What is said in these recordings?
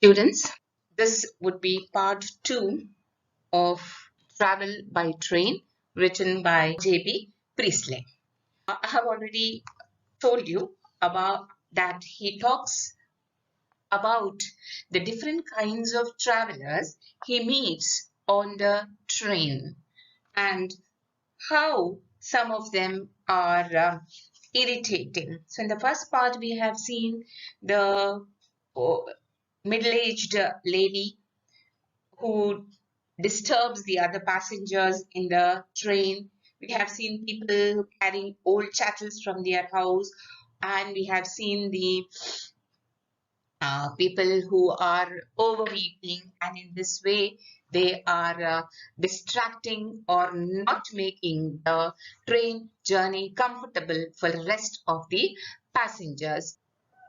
Students, this would be part 2 of Travel by Train, written by J.B. Priestley. I have already told you about that he talks about the different kinds of travelers he meets on the train and how some of them are irritating. So in the first part, we have seen the middle-aged lady who disturbs the other passengers in the train. We have seen people carrying old chattels from their house, and we have seen the people who are overeating, and in this way, they are distracting or not making the train journey comfortable for the rest of the passengers.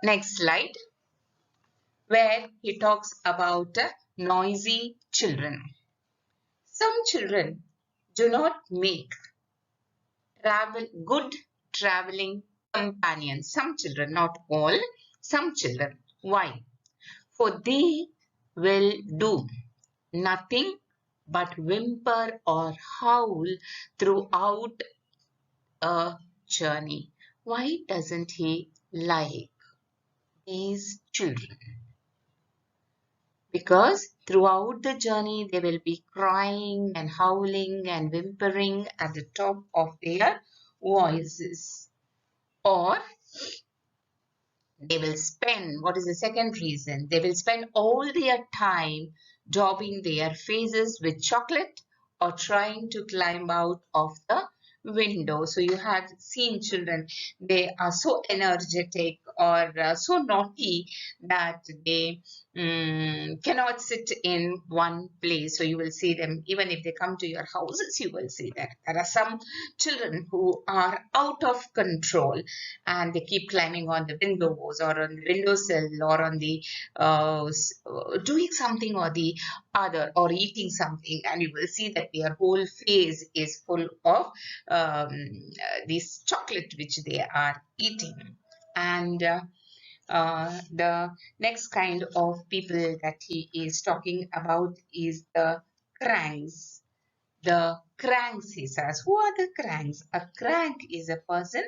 Next slide, where he talks about noisy children. Some children do not make good traveling companions. Some children, not all, some children. Why? For they will do nothing but whimper or howl throughout a journey. Why doesn't he like these children? Because throughout the journey they will be crying and howling and whimpering at the top of their voices. Or they will spend, what is the second reason? They will spend all their time daubing their faces with chocolate or trying to climb out of the window. So you have seen children, they are so energetic or so naughty that they cannot sit in one place. So you will see them, even if they come to your houses, you will see that there are some children who are out of control and they keep climbing on the windows or on the windowsill or on the doing something or the other, or eating something, and you will see that their whole face is full of this chocolate which they are eating. And the next kind of people that he is talking about is the cranks. The cranks, he says. Who are the cranks? A crank is a person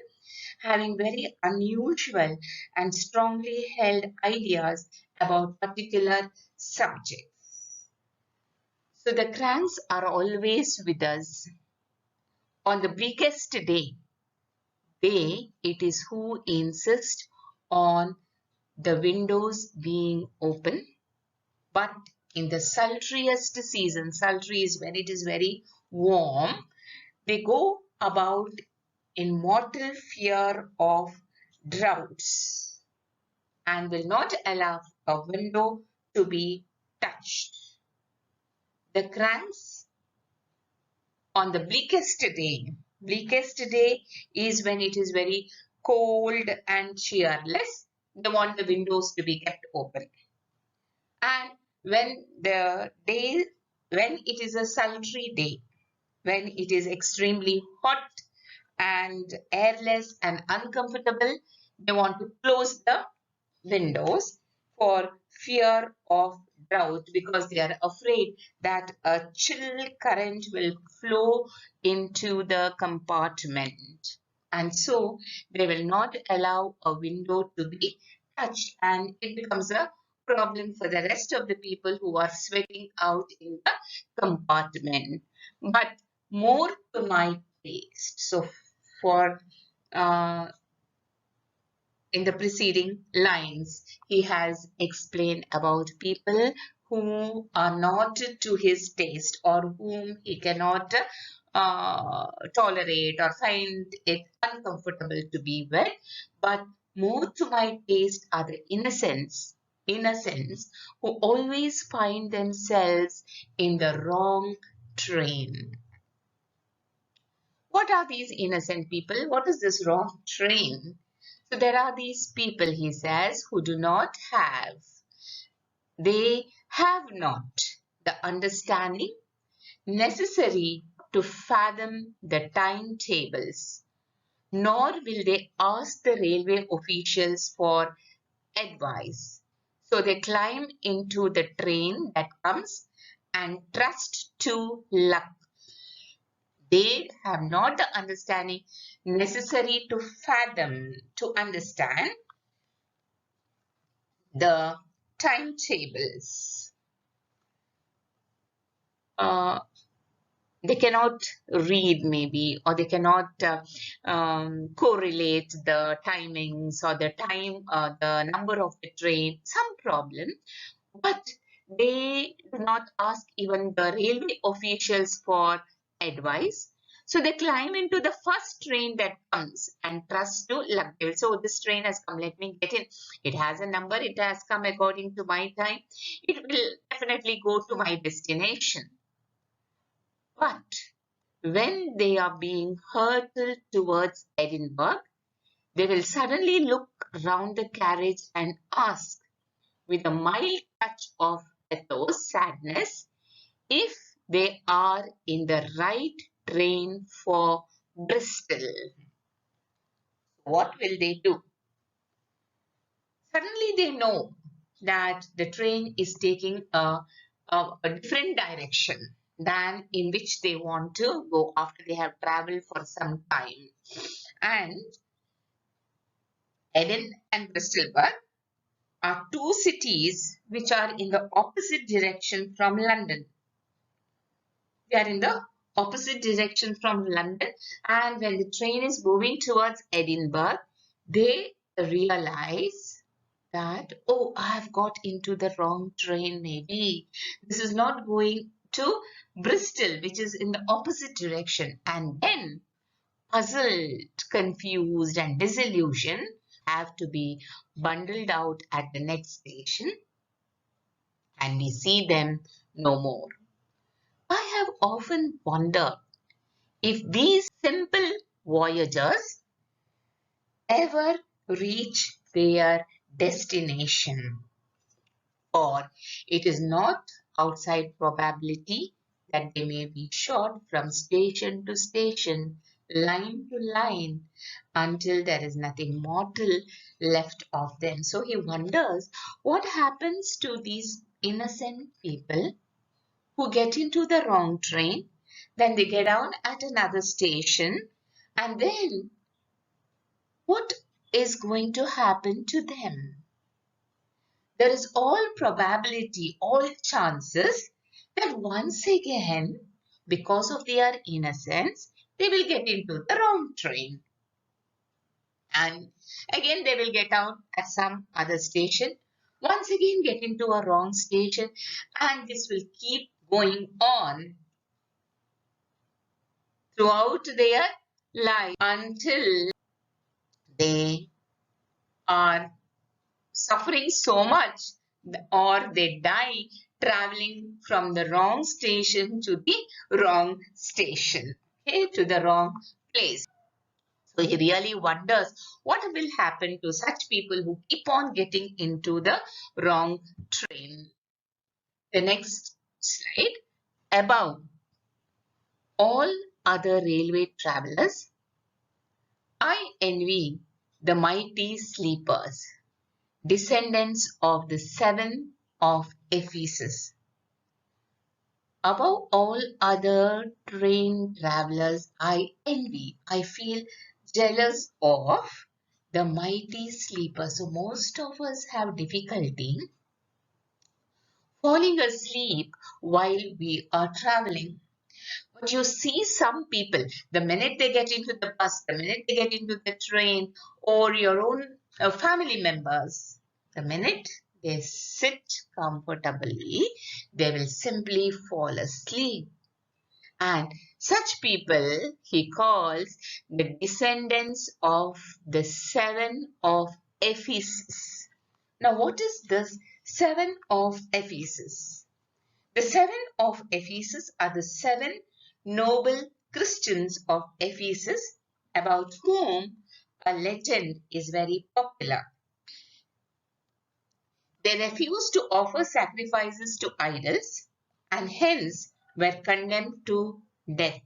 having very unusual and strongly held ideas about particular subjects. So the cranks are always with us. On the bleakest day, it is who insist on the windows being open. But in the sultriest season, sultry is when it is very warm, they go about in mortal fear of droughts and will not allow a window to be touched. The cranks on the bleakest day is when it is very cold and cheerless. They want the windows to be kept open. And when it is a sultry day, when it is extremely hot and airless and uncomfortable, they want to close the windows for fear of drought, because they are afraid that a chill current will flow into the compartment. And so they will not allow a window to be touched, and it becomes a problem for the rest of the people who are sweating out in the compartment. But more to my taste. So for in the preceding lines, he has explained about people who are not to his taste or whom he cannot tolerate or find it uncomfortable to be with. But more to my taste are the innocents who always find themselves in the wrong train. What are these innocent people? What is this wrong train? So there are these people, he says, who do not have, they have not the understanding necessary to fathom the timetables, nor will they ask the railway officials for advice. So they climb into the train that comes and trust to luck. They have not the understanding necessary to fathom, to understand the timetables. They cannot read maybe, or they cannot correlate the timings or the time, the number of the train, some problem. But they do not ask even the railway officials for advice. So they climb into the first train that comes and trust to luck. So this train has come, let me get in. It has a number, it has come according to my time. It will definitely go to my destination. But when they are being hurtled towards Edinburgh, they will suddenly look round the carriage and ask, with a mild touch of pathos, sadness, if they are in the right train for Bristol. What will they do? Suddenly they know that the train is taking a different direction than in which they want to go after they have traveled for some time. And Eden and Bristolburg are two cities which are in the opposite direction from London. They are in the opposite direction from London, and when the train is moving towards Edinburgh, they realize that, oh, I have got into the wrong train maybe. This is not going to Bristol, which is in the opposite direction. And then, puzzled, confused, and disillusioned, have to be bundled out at the next station, and we see them no more. I have often wondered if these simple voyagers ever reach their destination, or it is not outside probability that they may be shot from station to station, line to line, until there is nothing mortal left of them. So he wonders what happens to these innocent people who get into the wrong train, then they get down at another station, and then what is going to happen to them? There is all probability, all chances that once again, because of their innocence, they will get into the wrong train. And again, they will get down at some other station, once again get into a wrong station, and this will keep going on throughout their life until they are suffering so much or they die traveling from the wrong station to the wrong station, okay, to the wrong place. So he really wonders what will happen to such people who keep on getting into the wrong train. The next slide. Above all other railway travelers, I envy the mighty sleepers, descendants of the seven of Ephesus. Above all other train travelers, I envy, I feel jealous of the mighty sleepers. So most of us have difficulty falling asleep while we are traveling. But you see some people, the minute they get into the bus, the minute they get into the train, or your own family members, the minute they sit comfortably, they will simply fall asleep. And such people he calls the descendants of the seven of Ephesus. Now, what is this seven of Ephesus? The seven of Ephesus are the seven noble Christians of Ephesus, about whom a legend is very popular. They refused to offer sacrifices to idols and hence were condemned to death.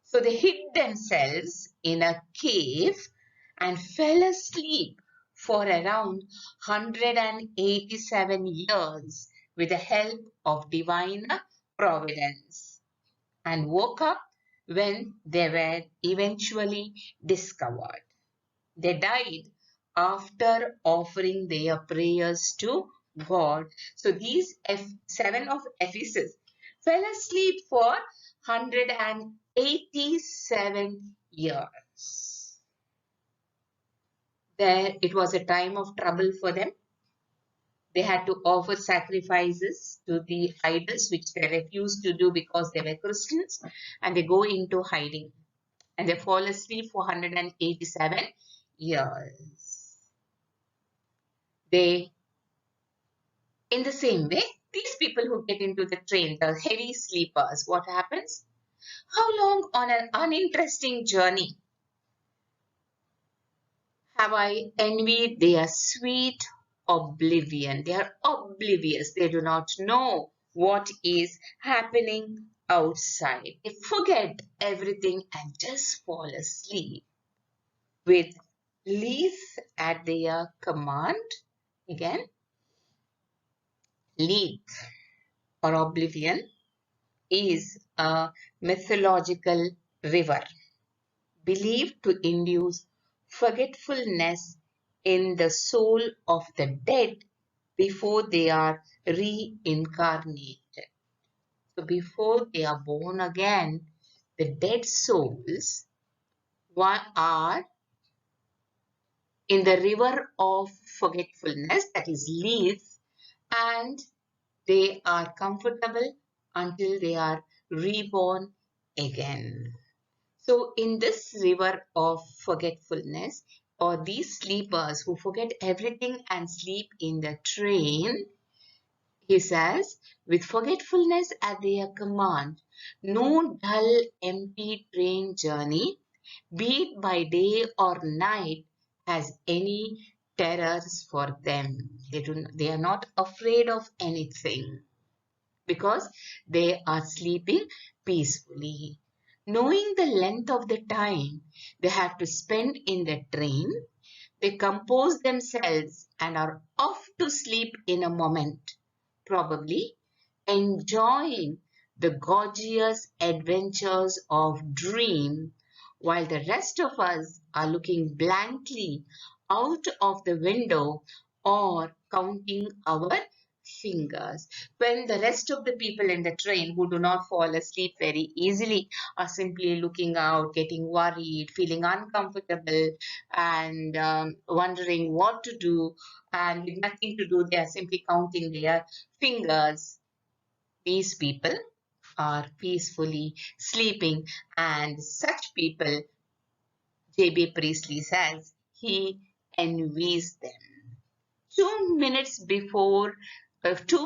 So they hid themselves in a cave and fell asleep for around 187 years with the help of divine providence and woke up when they were eventually discovered. They died after offering their prayers to God. So these seven of Ephesus fell asleep for 187 years. There it was a time of trouble for them. They had to offer sacrifices to the idols, which they refused to do because they were Christians, and they go into hiding and they fall asleep for 187 years. In the same way, these people who get into the train, the heavy sleepers, what happens? How long on an uninteresting journey have I envied their sweet oblivion? They are oblivious. They do not know what is happening outside. They forget everything and just fall asleep with leaves at their command. Again, leaf or oblivion is a mythological river believed to induce forgetfulness in the soul of the dead before they are reincarnated. So before they are born again, the dead souls are in the river of forgetfulness, that is Lethe, and they are comfortable until they are reborn again. So in this river of forgetfulness, or these sleepers who forget everything and sleep in the train, he says, with forgetfulness at their command, no dull, empty train journey, be it by day or night, has any terrors for them. They are not afraid of anything because they are sleeping peacefully. Knowing the length of the time they have to spend in the train, they compose themselves and are off to sleep in a moment, probably enjoying the gorgeous adventures of dream, while the rest of us are looking blankly out of the window or counting our fingers. When the rest of the people in the train who do not fall asleep very easily are simply looking out, getting worried, feeling uncomfortable, and wondering what to do, and with nothing to do, they are simply counting their fingers. These people are peacefully sleeping, and such people, J.B. Priestley says, he envies them. 2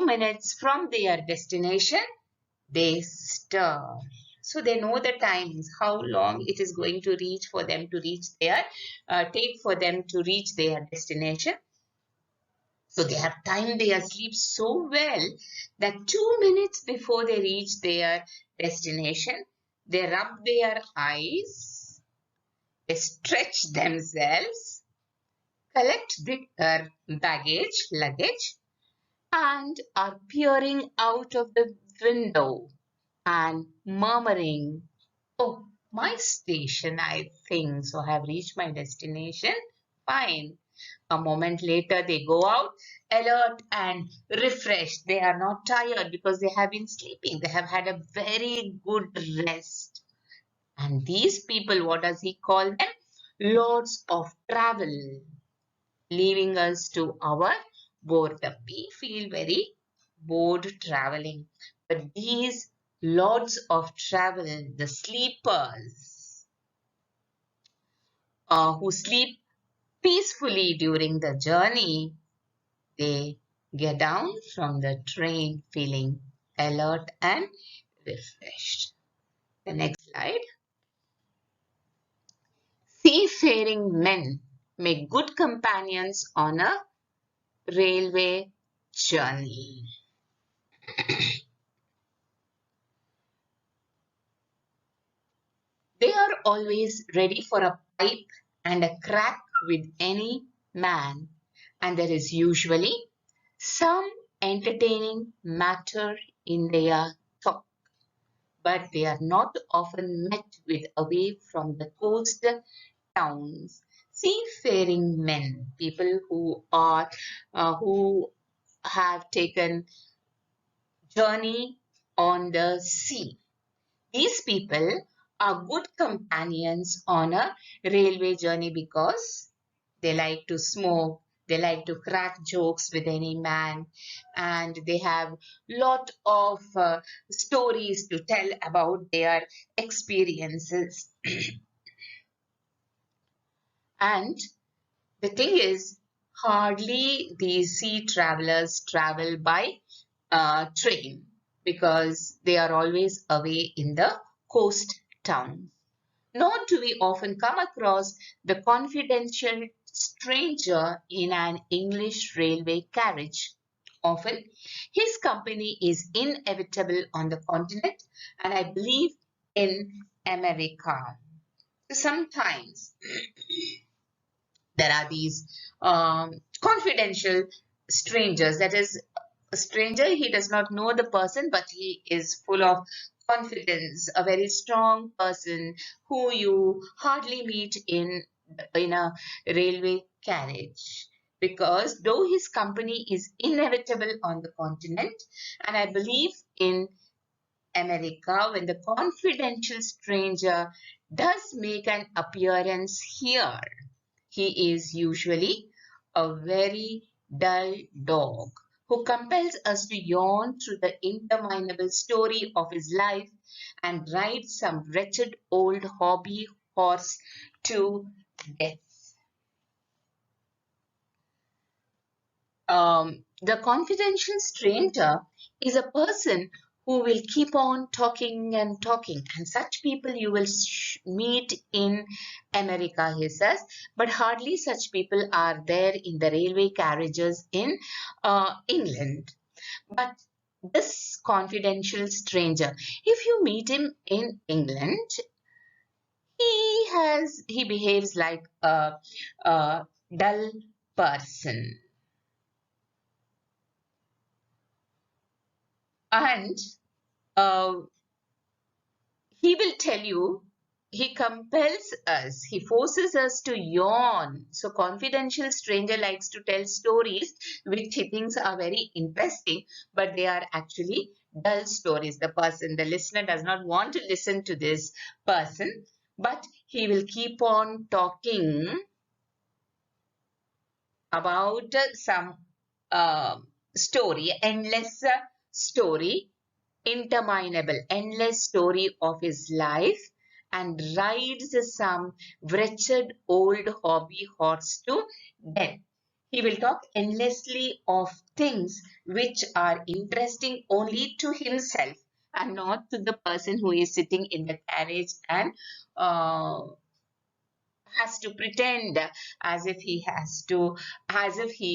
minutes from their destination, they stir. So they know the times, how long it is going to reach for them to reach take for them to reach their destination. So they have timed their sleep so well that 2 minutes before they reach their destination, they rub their eyes, they stretch themselves, collect their luggage, and are peering out of the window and murmuring, "Oh, my station, I think. So I have reached my destination. Fine." A moment later, they go out, alert and refreshed. They are not tired because they have been sleeping. They have had a very good rest. And these people, what does he call them? Lords of travel, leaving us to our boredom. We feel very bored traveling. But these lords of travel, the sleepers, who sleep peacefully during the journey, they get down from the train feeling alert and refreshed. The next slide. Seafaring men make good companions on a railway journey. They are always ready for a pipe and a crack with any man, and there is usually some entertaining matter in their talk, but they are not often met with away from the coast towns. Seafaring men, people who have taken journey on the sea. These people are good companions on a railway journey because they like to smoke, they like to crack jokes with any man, and they have lot of stories to tell about their experiences. And the thing is, hardly these sea travelers travel by train because they are always away in the coast towns. Nor do we often come across the confidential stranger in an English railway carriage. Often, his company is inevitable on the continent, and I believe in America. Sometimes there are these confidential strangers. That is, a stranger, he does not know the person, but he is full of confidence, a very strong person who you hardly meet in a railway carriage. Because though his company is inevitable on the continent, and I believe in America, when the confidential stranger does make an appearance here, he is usually a very dull dog who compels us to yawn through the interminable story of his life and ride some wretched old hobby horse to death. The confidential stranger is a person who will keep on talking and talking, and such people you will meet in America, he says, but hardly such people are there in the railway carriages in England. But this confidential stranger, if you meet him in England, he behaves like a dull person. And uh, he will tell you, he compels us, he forces us to yawn. So, confidential stranger likes to tell stories which he thinks are very interesting, but they are actually dull stories. The listener does not want to listen to this person, but he will keep on talking about some uh, story, endless story, interminable, endless story of his life, and rides some wretched old hobby horse to death. He will talk endlessly of things which are interesting only to himself and not to the person who is sitting in the carriage and uh, has to pretend as if he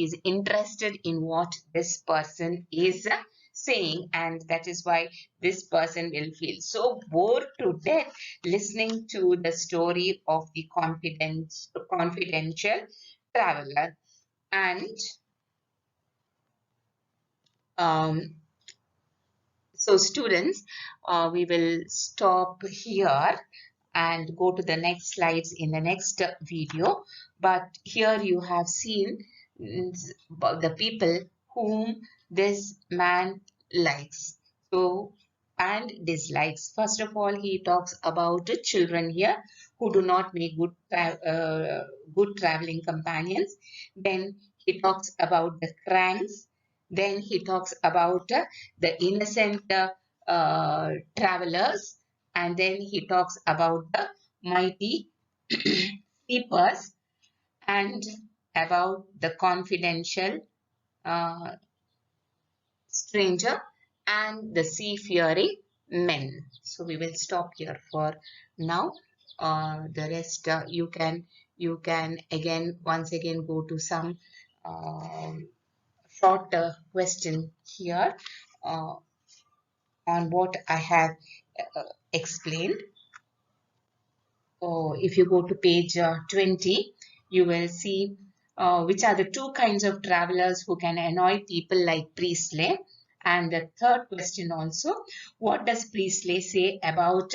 is interested in what this person is saying, and that is why this person will feel so bored to death listening to the story of the confidential traveler. And um, so students, we will stop here and go to the next slides in the next video. But here you have seen the people whom this man likes. So, and dislikes. First of all, he talks about the children here who do not make good traveling companions. Then he talks about the cranks. Then he talks about the innocent travelers, and then he talks about the mighty sleepers and about the confidential uh, stranger and the seafaring men. So we will stop here for now. The rest you can again once again go to some short question here uh, on what I have explained. Oh, if you go to page 20, you will see which are the two kinds of travelers who can annoy people like Priestley? And the third question also, what does Priestley say about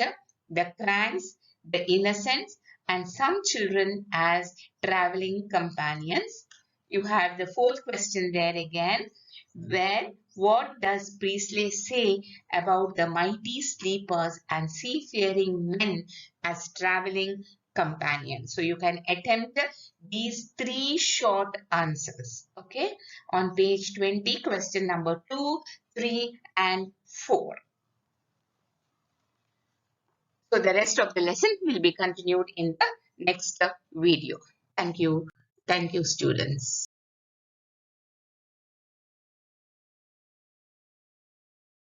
the cranks, the innocents, and some children as traveling companions? You have the fourth question there again, where what does Priestley say about the mighty sleepers and seafaring men as traveling companions? So you can attempt these three short answers, okay, on page 20, question number 2, 3, and 4. So the rest of the lesson will be continued in the next video. Thank you. Thank you, students.